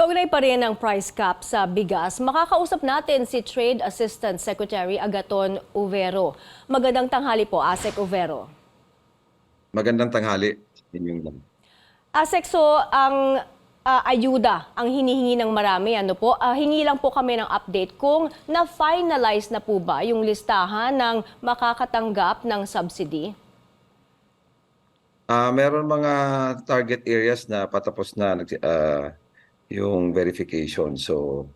Kaugnay pa rin ang price cap sa bigas, makakausap natin si Trade Assistant Secretary Agaton Overo. Magandang tanghali po, Asek Overo. Magandang tanghali. Inyong lang. Asek, so ang ayuda ang hinihingi ng marami. Ano po? Hingi lang po kami ng update kung na-finalize na po ba yung listahan ng makakatanggap ng subsidy? Meron mga target areas na patapos na yung verification. So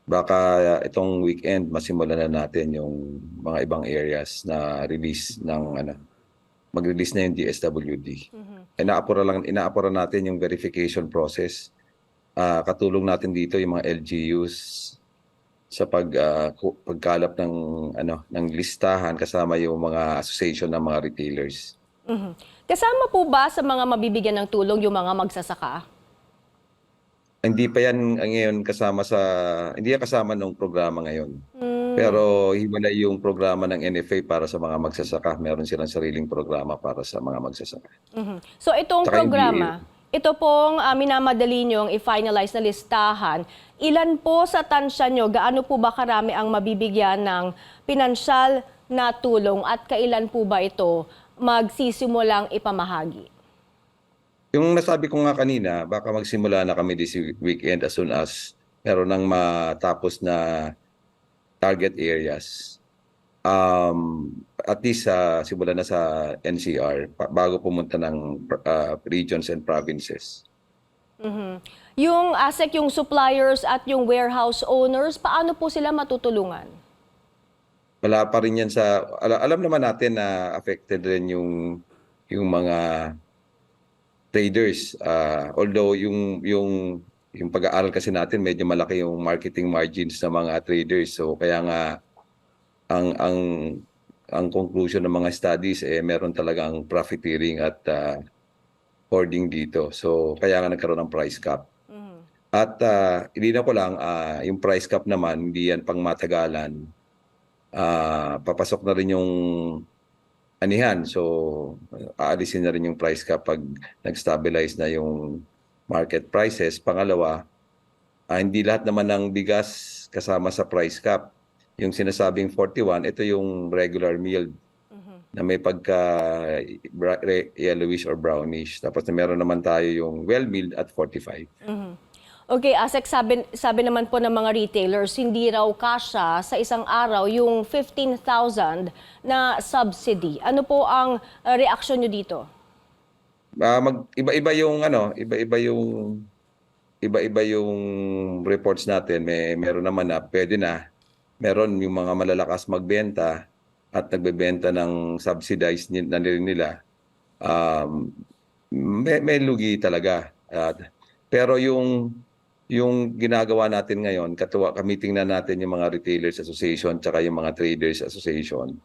baka itong weekend masimulan na natin yung mga ibang areas na release ng mag-release na yung DSWD. Inaapura natin yung verification process. Katulong natin dito yung mga LGUs sa pagkalap ng listahan kasama yung mga association ng mga retailers. Kasama po ba sa mga mabibigyan ng tulong yung mga magsasaka? Hindi pa yan ngayon hindi yan kasama ng programa ngayon. Pero hiwalay yung programa ng NFA para sa mga magsasaka. Meron silang sariling programa para sa mga magsasaka. So itong Tsaka programa, ito pong minamadali nyong i-finalize na listahan. Ilan po sa tansya nyo, gaano po ba karami ang mabibigyan ng pinansyal na tulong at kailan po ba ito magsisimulang ipamahagi? Yung nasabi ko nga kanina, baka magsimula na kami this weekend as soon as meron nang matapos na target areas. At least simulan na sa NCR bago pumunta ng regions and provinces. Yung ASEC, yung suppliers at yung warehouse owners, paano po sila matutulungan? Wala pa rin yan alam naman natin na affected rin yung mga traders. Although yung pag-aaral kasi natin medyo malaki yung marketing margins ng mga traders. So kaya nga ang conclusion ng mga studies meron talagang profiteering at hoarding dito. So kaya nga nagkaroon ng price cap. At ilinaw ko lang, yung price cap naman hindi yan pang matagalan. Papasok na rin yung anihan. So, aalisin na rin yung price kapag nag-stabilize na yung market prices. Pangalawa, hindi lahat naman ng bigas kasama sa price cap. Yung sinasabing 41, ito yung regular milled na may pagka yellowish or brownish. Tapos meron naman tayo yung well-milled at 45. Okay, ASEC, sabi naman po ng mga retailers, hindi raw kasya sa isang araw yung 15,000 na subsidy. Ano po ang reaksyon nyo dito? Iba-iba yung reports natin. Meron naman na pwede na. Meron yung mga malalakas magbenta at nagbebenta ng subsidized na nila. May lugi talaga. Pero yung ginagawa natin ngayon, kamiting na natin yung mga Retailers Association tsaka yung mga Traders Association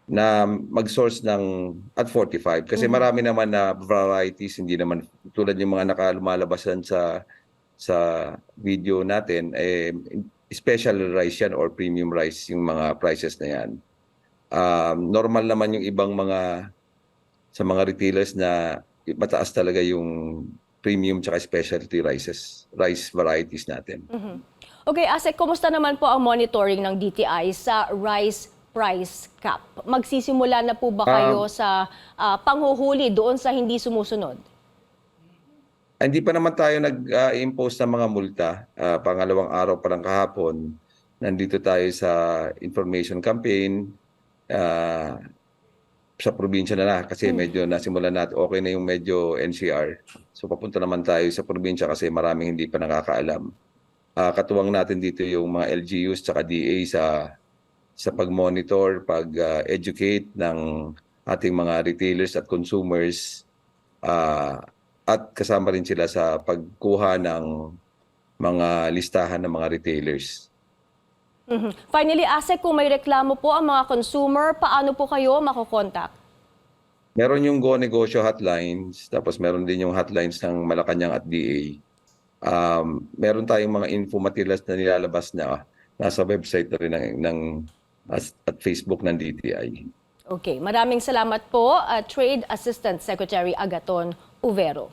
na mag-source ng at 45 kasi marami naman na varieties, hindi naman tulad yung mga nakalumalabasan sa video natin, special rice yan or premium rice yung mga prices na yan. Normal naman yung ibang sa mga retailers na mataas talaga yung premium tsaka specialty rice varieties natin. Okay, ASEC, kumusta naman po ang monitoring ng DTI sa rice price cap? Magsisimula na po ba kayo sa panghuhuli doon sa hindi sumusunod? Hindi pa naman tayo nag-impose ng mga multa. Pangalawang araw pa lang kahapon, nandito tayo sa information campaign. Sa probinsya na kasi medyo nasimulan natin, okay na yung medyo NCR. So papunta naman tayo sa probinsya kasi maraming hindi pa nakakaalam. Katuwang natin dito yung mga LGUs tsaka DA sa pag-monitor, pag-educate ng ating mga retailers at consumers, at kasama rin sila sa pagkuha ng mga listahan ng mga retailers. Finally, ASEC, kung may reklamo po ang mga consumer, paano po kayo makokontak? Meron yung Go Negosyo hotlines, tapos meron din yung hotlines ng Malacanang at DA. Meron tayong mga info materials na nilalabas na nasa website na rin at Facebook ng DTI. Okay, maraming salamat po, Trade Assistant Secretary Agaton Overo.